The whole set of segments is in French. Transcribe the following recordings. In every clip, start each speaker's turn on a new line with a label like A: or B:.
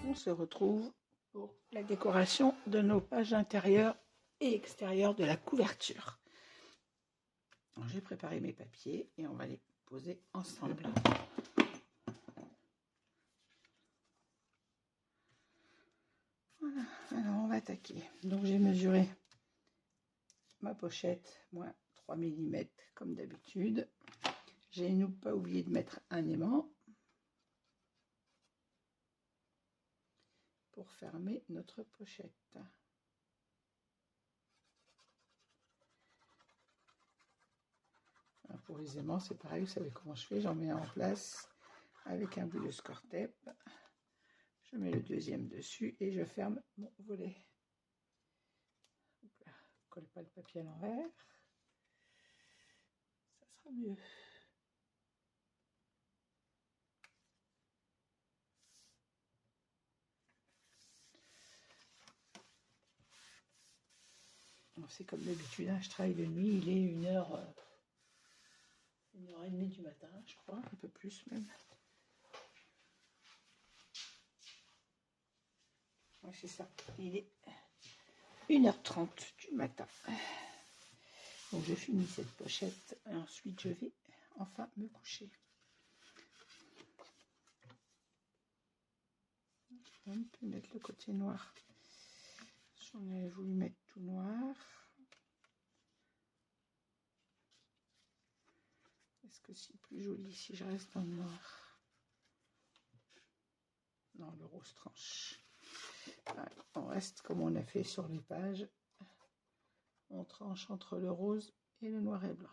A: on se retrouve pour la décoration de nos pages intérieures et extérieures de la couverture. J'ai préparé mes papiers et on va les poser ensemble. Voilà, alors on va attaquer. Donc j'ai mesuré ma pochette, moins 3 mm comme d'habitude. J'ai pas oublié de mettre un aimant pour fermer notre pochette. Alors pour les aimants, c'est pareil, vous savez comment je fais, j'en mets un en place avec un bout de score tape. Je mets le deuxième dessus et je ferme mon volet. Là, colle pas le papier à l'envers. Ça sera mieux. C'est comme d'habitude, hein, je travaille de nuit, il est 1h30 du matin, je crois, un peu plus même. Ouais, c'est ça, il est 1h30 du matin. Donc je finis cette pochette et ensuite je vais enfin me coucher. On peut mettre le côté noir. J'en avais voulu mettre tout noir. Est-ce que c'est plus joli si je reste dans le noir? Non, le rose tranche. Allez, on reste comme on a fait sur les pages. On tranche entre le rose et le noir et blanc.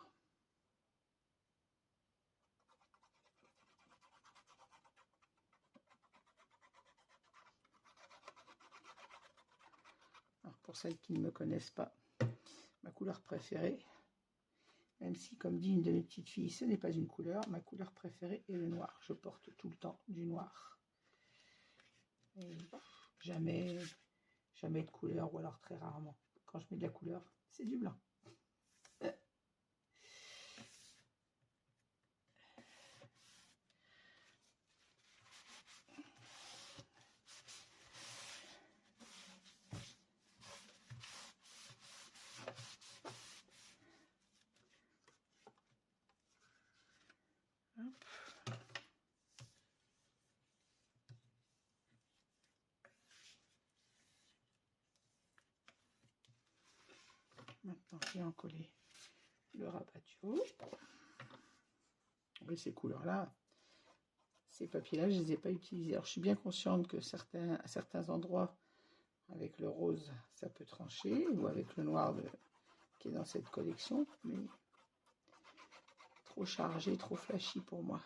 A: Alors pour celles qui ne me connaissent pas, ma couleur préférée, même si comme dit une de mes petites filles, ce n'est pas une couleur, ma couleur préférée est le noir. Je porte tout le temps du noir. Et jamais de couleur, ou alors très rarement. Quand je mets de la couleur, c'est du blanc. Hop. Maintenant, j'ai encollé le rabat du haut. Et ces couleurs-là, ces papiers-là, je ne les ai pas utilisés. Alors, je suis bien consciente que à certains endroits, avec le rose, ça peut trancher, ou avec le noir qui est dans cette collection, mais trop chargé, trop flashy pour moi.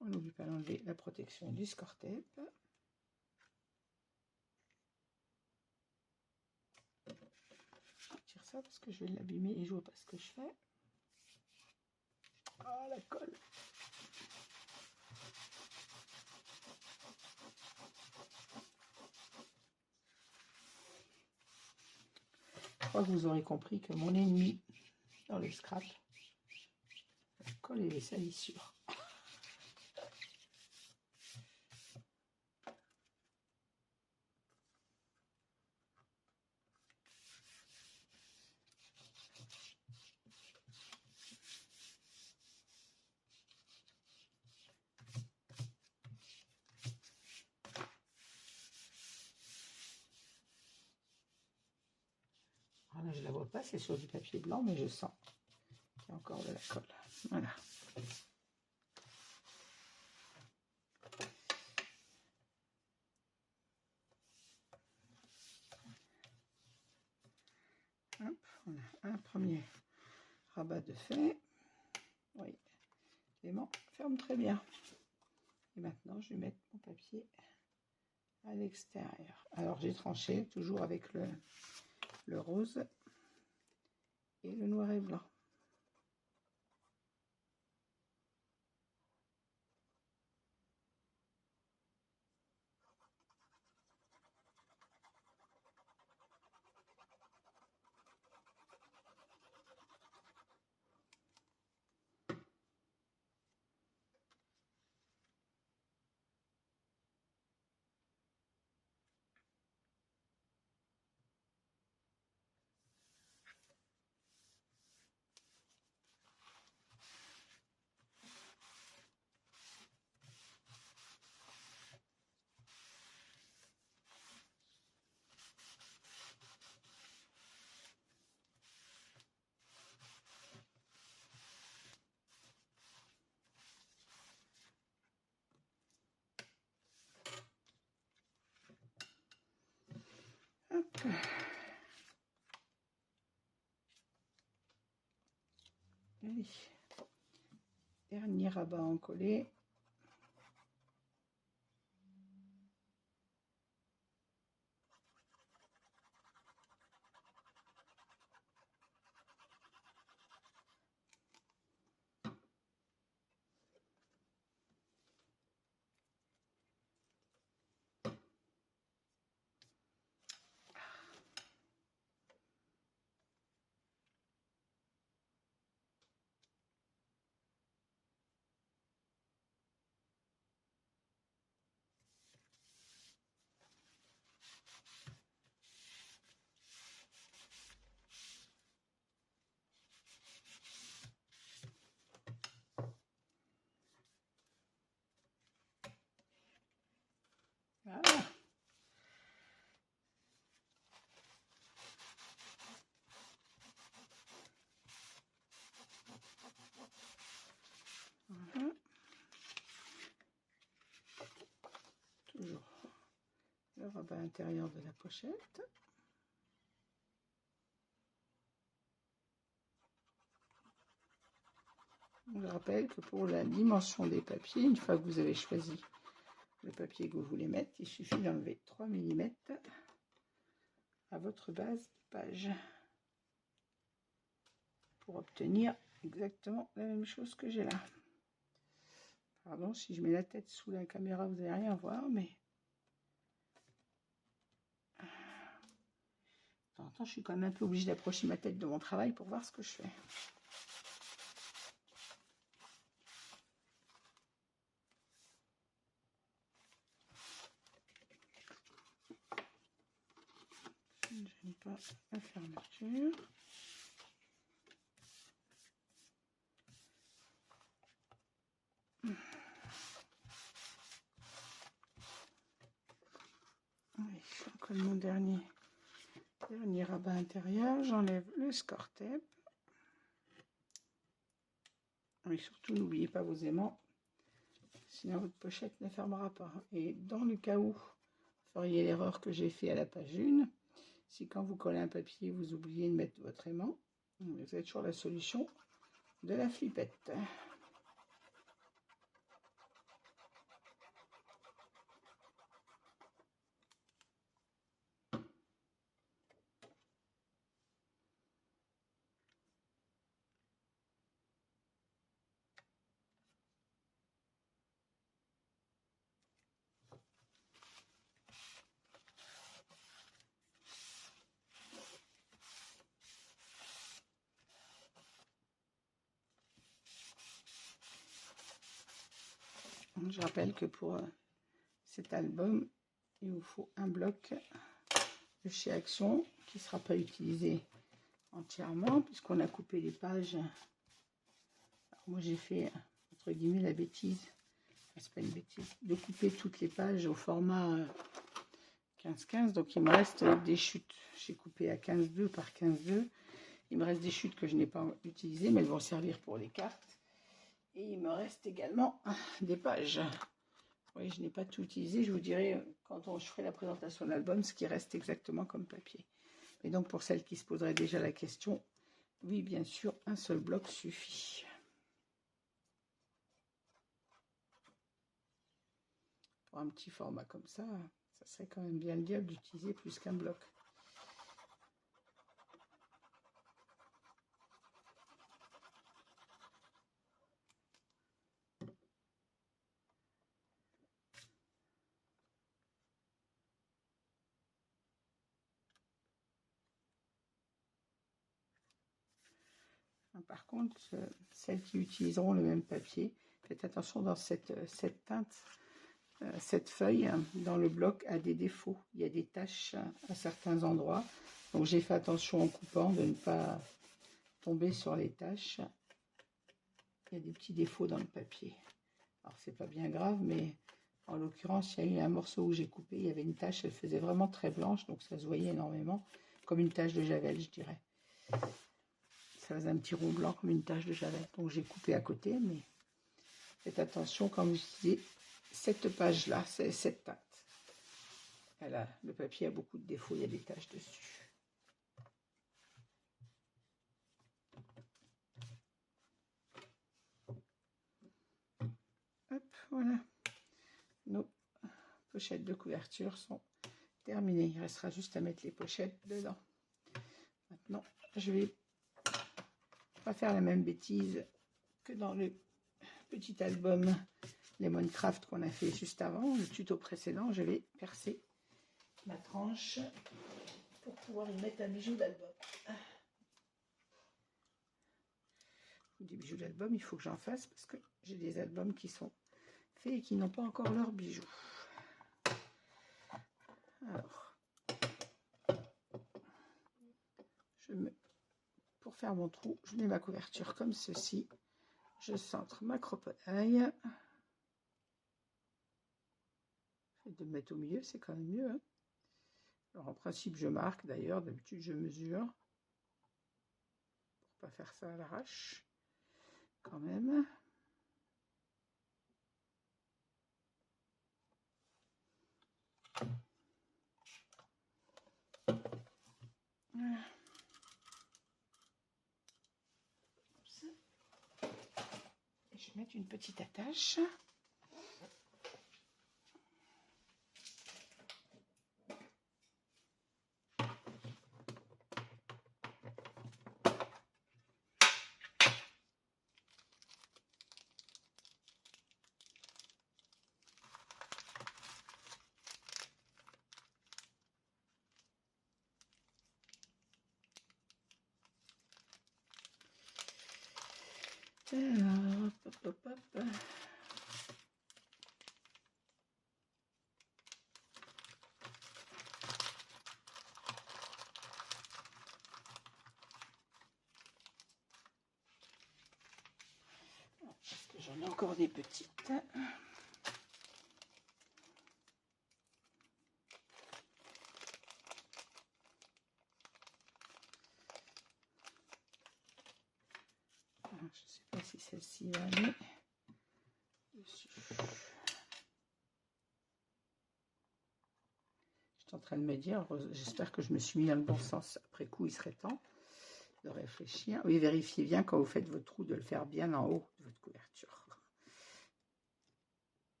A: On n'oublie pas d'enlever la protection du score tape. Je tire ça parce que je vais l'abîmer et je vois pas ce que je fais. Ah, la colle! Je crois que vous aurez compris que mon ennemi dans le scrap, la colle et les salissures. Voilà, je ne la vois pas, c'est sur du papier blanc, mais je sens qu'il y a encore de la colle. Voilà. Hop, on a un premier rabat de fait. Oui, l'aimant ferme très bien. Et maintenant, je vais mettre mon papier à l'extérieur. Alors, j'ai tranché, toujours avec le rose et le noir et blanc. Allez. Dernier rabat en collé. Voilà. Voilà. Toujours le rabat intérieur de la pochette. Je rappelle que pour la dimension des papiers, une fois que vous avez choisi le papier que vous voulez mettre, il suffit d'enlever 3 mm à votre base de page pour obtenir exactement la même chose que j'ai là. Pardon, si je mets la tête sous la caméra, vous n'allez rien voir, mais de temps en temps, je suis quand même un peu obligée d'approcher ma tête de mon travail pour voir ce que je fais. Je n'aime pas la fermeture. Allez, je colle mon dernier rabat intérieur. J'enlève le score tape. Et surtout, n'oubliez pas vos aimants, sinon votre pochette ne fermera pas. Et dans le cas où vous feriez l'erreur que j'ai fait à la page 1, si quand vous collez un papier, vous oubliez de mettre votre aimant, vous avez toujours la solution de la flippette. Je rappelle que pour cet album, il vous faut un bloc de chez Action qui ne sera pas utilisé entièrement puisqu'on a coupé les pages. Alors moi j'ai fait entre guillemets la bêtise, enfin, c'est pas une bêtise, de couper toutes les pages au format 15-15, donc il me reste des chutes. J'ai coupé à 15-2 par 15-2. Il me reste des chutes que je n'ai pas utilisées, mais elles vont servir pour les cartes. Et il me reste également des pages. Oui, je n'ai pas tout utilisé. Je vous dirai quand je ferai la présentation de l'album ce qui reste exactement comme papier. Et donc pour celles qui se poseraient déjà la question, oui, bien sûr, un seul bloc suffit. Pour un petit format comme ça, ça serait quand même bien le diable d'utiliser plus qu'un bloc. Par contre, celles qui utiliseront le même papier, faites attention dans cette teinte, cette feuille dans le bloc a des défauts. Il y a des taches à certains endroits. Donc j'ai fait attention en coupant de ne pas tomber sur les taches. Il y a des petits défauts dans le papier. Alors c'est pas bien grave, mais en l'occurrence, il y a eu un morceau où j'ai coupé, il y avait une tache, elle faisait vraiment très blanche, donc ça se voyait énormément, comme une tache de javel, je dirais. Ça faisait un petit rond blanc comme une tache de javel. Donc j'ai coupé à côté, mais faites attention quand vous utilisez cette page-là, c'est cette teinte. le papier a beaucoup de défauts, il y a des taches dessus. Hop, voilà. Nos pochettes de couverture sont terminées. Il restera juste à mettre les pochettes dedans. Maintenant, je vais pas faire la même bêtise que dans le petit album Lemon Craft qu'on a fait juste avant, le tuto précédent. Je vais percer ma tranche pour pouvoir y mettre un bijou d'album. Des bijoux d'album, il faut que j'en fasse parce que j'ai des albums qui sont faits et qui n'ont pas encore leurs bijoux. Alors, pour faire mon trou, je mets ma couverture comme ceci. Je centre ma cropotaille. De me mettre au milieu, c'est quand même mieux. Hein. Alors en principe, je marque d'ailleurs. D'habitude, je mesure. Pour pas faire ça à l'arrache. Quand même. Voilà. Et je vais mettre une petite attache. Alors, hop. Parce que j'en ai encore des petites. Je ne sais pas si celle-ci va aller dessus. Je suis en train de me dire, j'espère que je me suis mis dans le bon sens. Après coup, il serait temps de réfléchir. Oui, vérifiez bien quand vous faites votre trou de le faire bien en haut de votre couverture.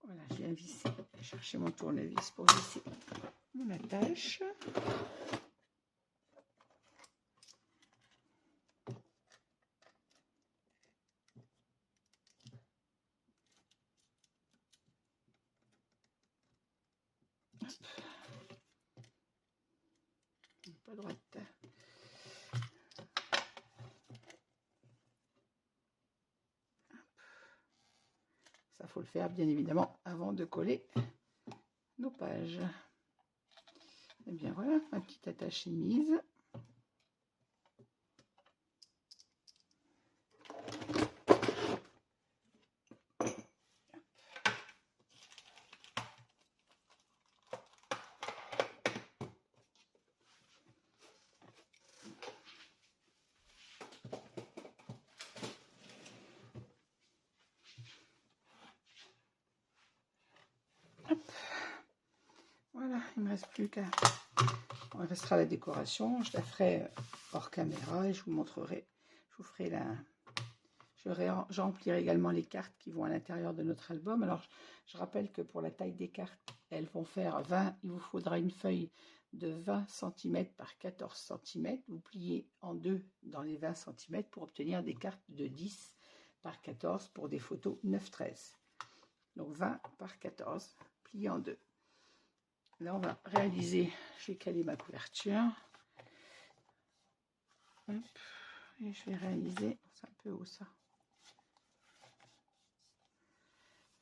A: Voilà, je viens visser. Chercher mon tournevis pour visser mon attache. Pas droite. Ça, faut le faire bien évidemment avant de coller nos pages. Et bien voilà, ma petite attache est mise. Voilà, il ne me reste plus qu'à... Il restera la décoration. Je la ferai hors caméra et je vous montrerai. Je vous ferai la... Je remplirai également les cartes qui vont à l'intérieur de notre album. Alors, je rappelle que pour la taille des cartes, elles vont faire 20. Il vous faudra une feuille de 20 cm par 14 cm. Vous pliez en deux dans les 20 cm pour obtenir des cartes de 10 par 14 pour des photos 9-13. Donc 20 par 14, plié en deux. Là, on va réaliser, je vais caler ma couverture. Hop, et je vais réaliser, c'est un peu haut ça.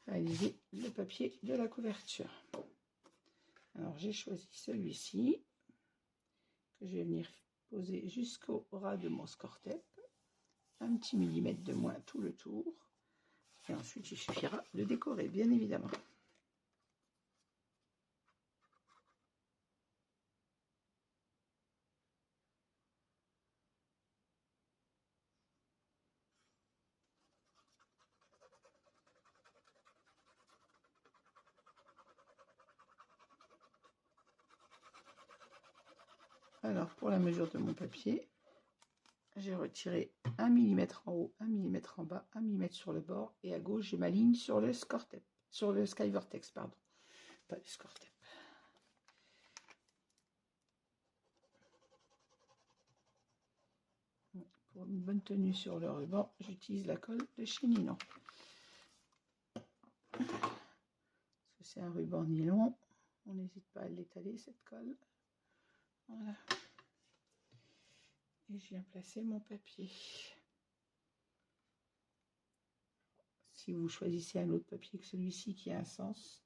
A: Réaliser le papier de la couverture. Alors, j'ai choisi celui-ci, que je vais venir poser jusqu'au ras de mon score-tape. Un petit millimètre de moins tout le tour. Et ensuite, il suffira de décorer, bien évidemment. Alors, pour la mesure de mon papier, j'ai retiré 1 mm en haut, 1 mm en bas, 1 mm sur le bord, et à gauche, j'ai ma ligne sur le Score-Tape, sur le Sky-Vortex, pardon, pas le Score-Tape. Pour une bonne tenue sur le ruban, j'utilise la colle de chez Ninon. C'est un ruban nylon, on n'hésite pas à l'étaler cette colle. Voilà. Et je viens placer mon papier. Si vous choisissez un autre papier que celui-ci qui a un sens,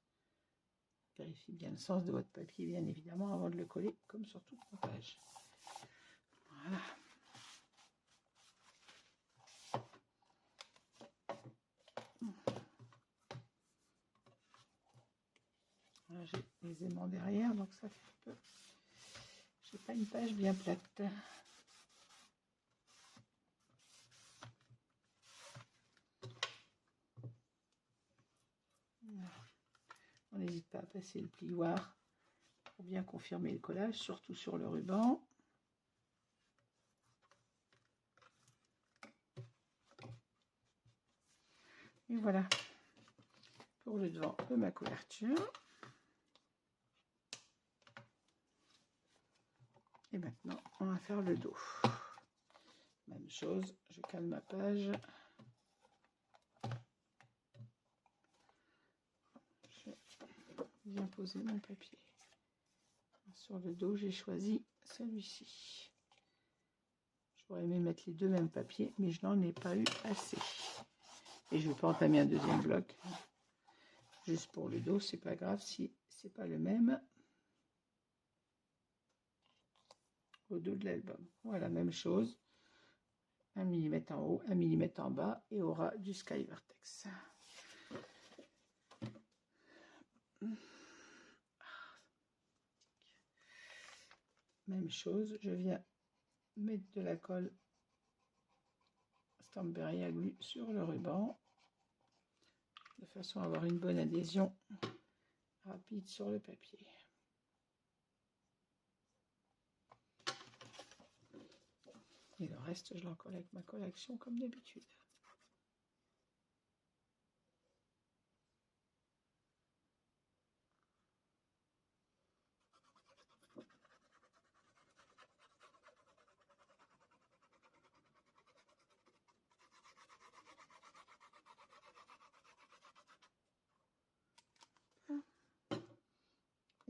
A: vérifiez bien le sens de votre papier, bien évidemment, avant de le coller, comme sur toute ma page. Voilà. Voilà, j'ai les aimants derrière, donc ça fait un peu... J'ai pas une page bien plate. On n'hésite pas à passer le plioir pour bien confirmer le collage, surtout sur le ruban. Et voilà pour le devant de ma couverture. Et maintenant, on va faire le dos. Même chose, je cale ma page. Je viens poser mon papier. Sur le dos, j'ai choisi celui-ci. J'aurais aimé mettre les deux mêmes papiers, mais je n'en ai pas eu assez. Et je vais pas entamer un deuxième bloc. Juste pour le dos, c'est pas grave si c'est pas le même au dos de l'album. Voilà, même chose. 1 mm en haut, 1 mm en bas et au ras du Sky-Vortex. Même chose, je viens mettre de la colle Stamperie à glu sur le ruban, de façon à avoir une bonne adhésion rapide sur le papier. Et le reste, je l'encolle avec ma colle Action comme d'habitude.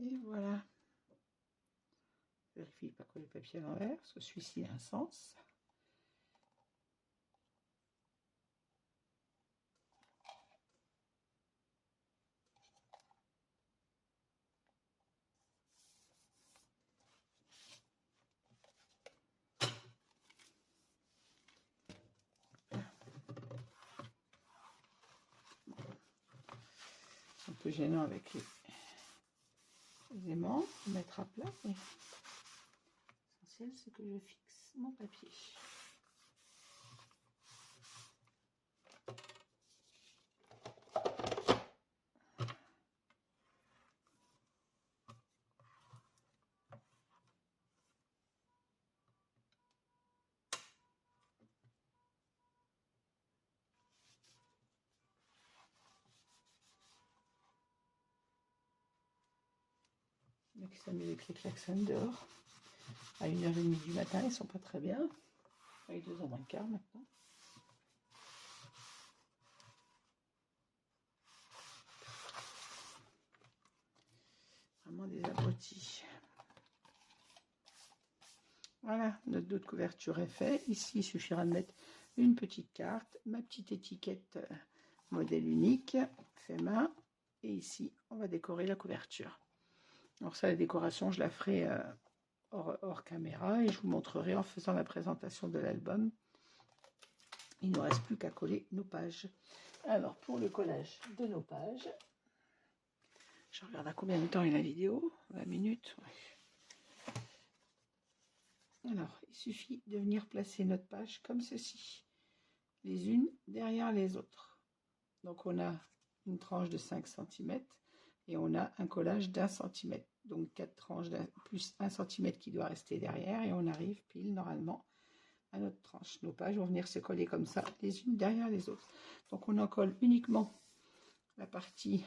A: Et voilà. Vérifie pas coller le papier à l'envers, parce que celui-ci a un sens. Un peu gênant avec les aimants, mettre à plat, mais l'essentiel c'est que je fixe mon papier. Il y en a qui s'amusent avec les klaxons dehors. À 1h30 du matin, ils sont pas très bien. Avec 2h moins le quart maintenant. Vraiment des abrutis. Voilà, notre dos de couverture est fait. Ici, il suffira de mettre une petite carte, ma petite étiquette modèle unique, fait main. Et ici, on va décorer la couverture. Alors ça, la décoration, je la ferai hors caméra et je vous montrerai en faisant la présentation de l'album. Il ne nous reste plus qu'à coller nos pages. Alors, pour le collage de nos pages, je regarde à combien de temps est la vidéo. 20 minutes, ouais. Alors, il suffit de venir placer notre page comme ceci, les unes derrière les autres. Donc, on a une tranche de 5 cm et on a un collage d'1 cm. donc 4 tranches plus 1 cm qui doit rester derrière, et on arrive pile normalement à notre tranche. Nos pages vont venir se coller comme ça, les unes derrière les autres. Donc on en colle uniquement la partie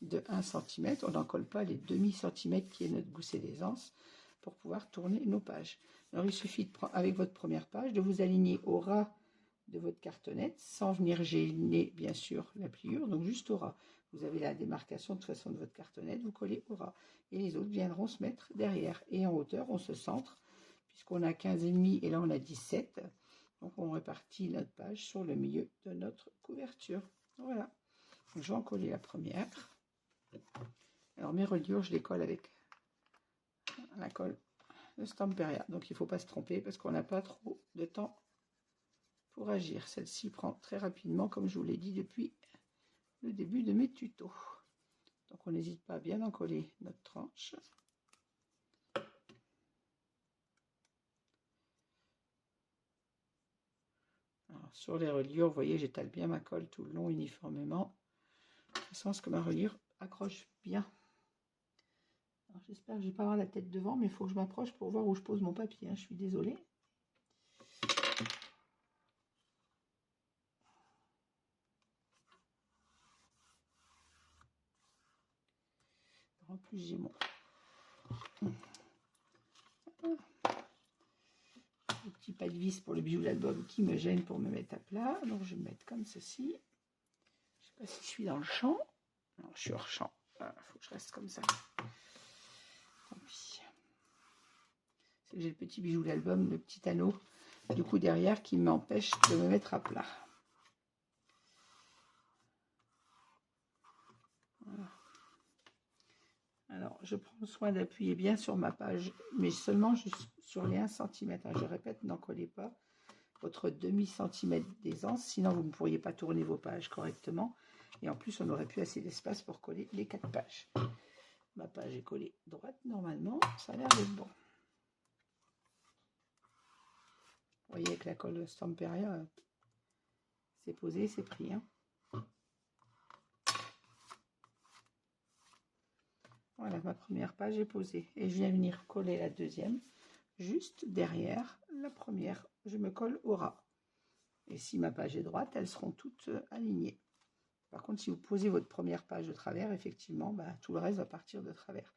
A: de 1 cm, on n'en colle pas les demi-centimètres qui est notre gousset d'aisance pour pouvoir tourner nos pages. Alors il suffit de prendre, avec votre première page, de vous aligner au ras de votre cartonnette sans venir gêner bien sûr la pliure, donc juste au ras. Vous avez la démarcation de toute façon de votre cartonnette, vous collez au ras et les autres viendront se mettre derrière, et en hauteur on se centre puisqu'on a 15,5 et là on a 17, donc on répartit notre page sur le milieu de notre couverture. Voilà, donc, je vais en coller la première. Alors mes reliures je les colle avec la colle de Stamperia, donc il ne faut pas se tromper parce qu'on n'a pas trop de temps pour agir. Celle-ci prend très rapidement, comme je vous l'ai dit depuis le début de mes tutos. Donc on n'hésite pas à bien en coller notre tranche. Alors, sur les reliures, vous voyez, j'étale bien ma colle tout le long uniformément, de façon à ce que ma reliure accroche bien. J'espère que je ne vais pas avoir la tête devant, mais il faut que je m'approche pour voir où je pose mon papier, hein. Je suis désolée. En plus, j'ai mon petit pas de vis pour le bijou d'album qui me gêne pour me mettre à plat. Donc, je vais me mettre comme ceci. Je ne sais pas si je suis dans le champ. Non, je suis hors champ. Il faut que je reste comme ça. Tant pis. C'est que j'ai le petit bijou d'album, le petit anneau, du coup derrière, qui m'empêche de me mettre à plat. Voilà. Alors, je prends soin d'appuyer bien sur ma page, mais seulement juste sur les 1 cm. Je répète, n'en collez pas votre demi-centimètre d'aisance, sinon vous ne pourriez pas tourner vos pages correctement. Et en plus, on n'aurait plus assez d'espace pour coller les 4 pages. Ma page est collée droite normalement, ça a l'air d'être bon. Vous voyez avec la colle Stamperia, c'est posé, c'est pris. Hein. Voilà, ma première page est posée. Et je viens venir coller la deuxième, juste derrière la première. Je me colle au ras. Et si ma page est droite, elles seront toutes alignées. Par contre, si vous posez votre première page de travers, effectivement, tout le reste va partir de travers.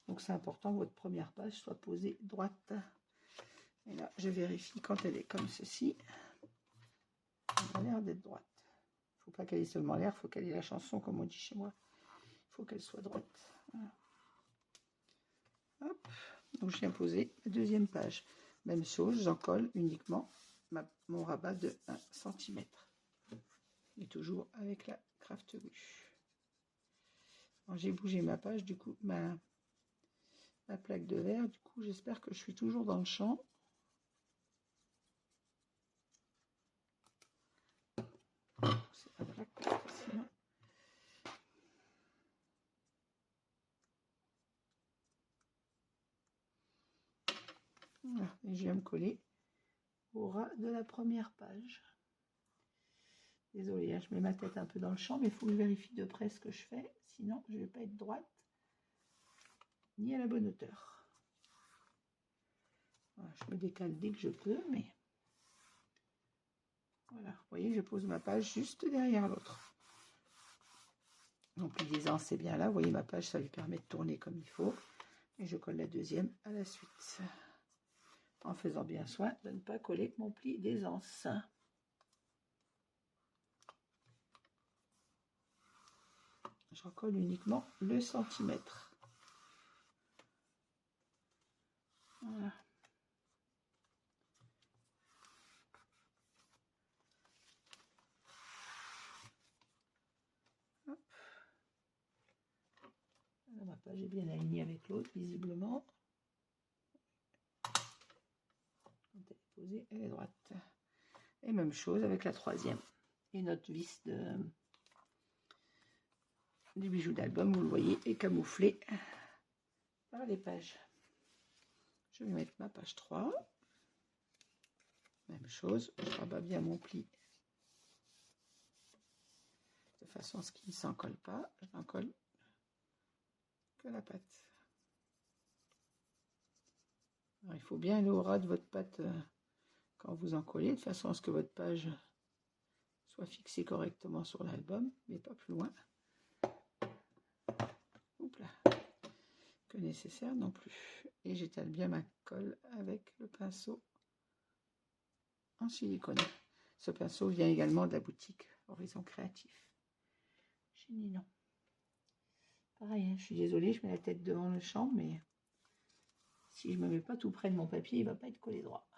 A: Donc c'est important que votre première page soit posée droite. Et là, je vérifie quand elle est comme ceci. Elle a l'air d'être droite. Il ne faut pas qu'elle ait seulement l'air, il faut qu'elle ait la chanson, comme on dit chez moi. Il faut qu'elle soit droite. Voilà. Hop. Donc je viens poser la deuxième page. Même chose, j'en colle uniquement mon rabat de 1 cm. Et toujours avec la craft glue. J'ai bougé ma page, du coup, ma plaque de verre. Du coup, j'espère que je suis toujours dans le champ. C'est la plaque, parce que sinon... Voilà, et je viens me coller au ras de la première page. Désolée, hein, je mets ma tête un peu dans le champ, mais il faut que je vérifie de près ce que je fais, sinon je ne vais pas être droite ni à la bonne hauteur. Voilà, je me décale dès que je peux, mais voilà, vous voyez, je pose ma page juste derrière l'autre. Donc l'aisance c'est bien là, vous voyez ma page, ça lui permet de tourner comme il faut. Et je colle la deuxième à la suite, en faisant bien soin de ne pas coller mon pli d'aisance. J'en colle uniquement le centimètre. Voilà. Hop. Alors, ma page est bien alignée avec l'autre, visiblement. Quand elle est posée, elle est droite. Et même chose avec la troisième. Et notre vis du bijou d'album, vous le voyez, est camouflé par les pages. Je vais mettre ma page 3. Même chose, je rabats bien mon pli de façon à ce qu'il ne s'en colle pas. Je n'en colle que la patte. il faut bien aller au ras de votre pâte quand vous en collez, de façon à ce que votre page soit fixée correctement sur l'album, mais pas plus loin. Oups là. Que nécessaire non plus. Et j'étale bien ma colle avec le pinceau en silicone. Ce pinceau vient également de la boutique Horizon Créatif chez Ninon. Pareil, hein, je suis désolée, je mets la tête devant le champ, mais si je me mets pas tout près de mon papier, il va pas être collé droit.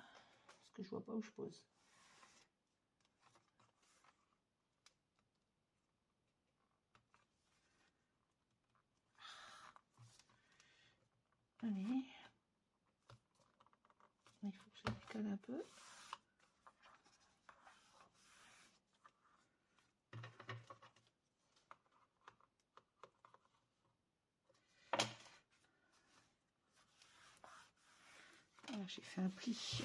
A: Parce que je vois pas où je pose. Allez. Il faut que je décale un peu. Voilà, j'ai fait un pli.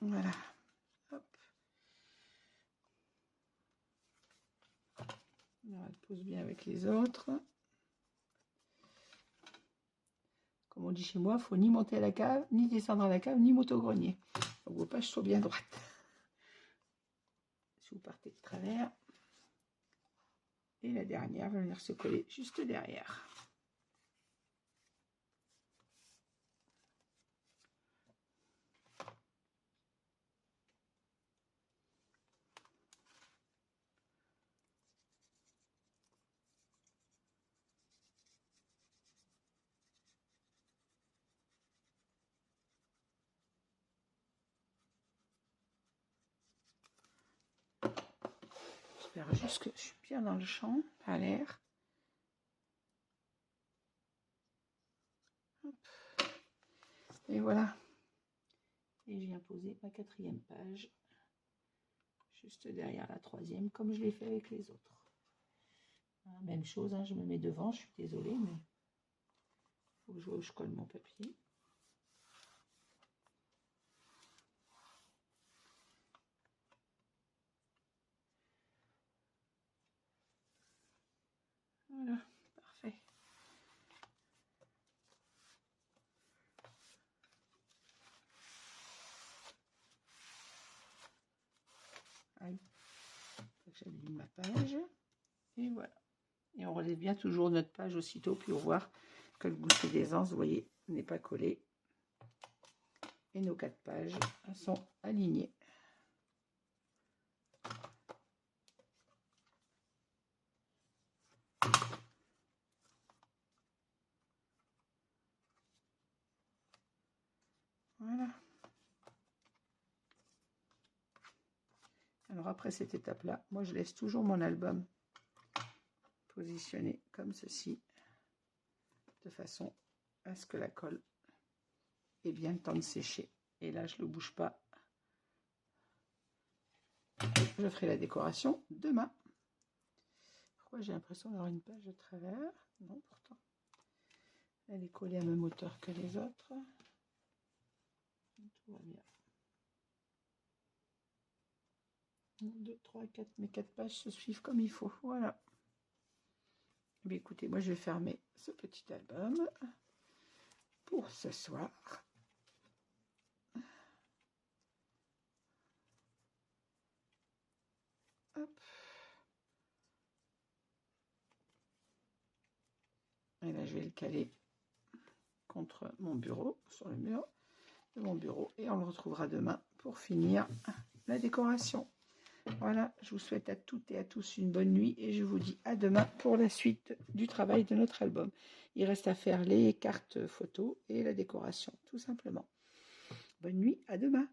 A: Voilà. Hop. Alors, elle pose bien avec les autres. Comme on dit chez moi, il ne faut ni monter à la cave, ni descendre à la cave, ni monter au grenier. Donc vos pages soient bien droites. Si vous partez de travers. Et la dernière va venir se coller juste derrière. J'espère juste que je suis bien dans le champ, à l'air. Et voilà. Et je viens poser ma 4e page. Juste derrière la 3e, comme je l'ai fait avec les autres. Même chose, hein, je me mets devant, je suis désolée, mais il faut que je vois où je colle mon papier. Voilà, parfait. Allez, j'allume ma page. Et voilà. Et on relève bien toujours notre page aussitôt pour voir que le gousset d'aisance, vous voyez, n'est pas collé. Et nos 4 pages sont alignées. Voilà. Alors après cette étape-là, moi je laisse toujours mon album positionné comme ceci, de façon à ce que la colle ait bien le temps de sécher. Et là, je ne le bouge pas. Je ferai la décoration demain. Pourquoi j'ai l'impression d'avoir une page de travers? Non, pourtant. Elle est collée à la même hauteur que les autres. Tout va bien. 1, 2, 3, 4. Mes 4 pages se suivent comme il faut. Voilà. Mais écoutez, moi je vais fermer ce petit album pour ce soir. Hop. Et là, je vais le caler contre mon bureau, sur le mur de mon bureau. Et on le retrouvera demain pour finir la décoration. Voilà, je vous souhaite à toutes et à tous une bonne nuit et je vous dis à demain pour la suite du travail de notre album. Il reste à faire les cartes photos et la décoration, tout simplement. Bonne nuit, à demain.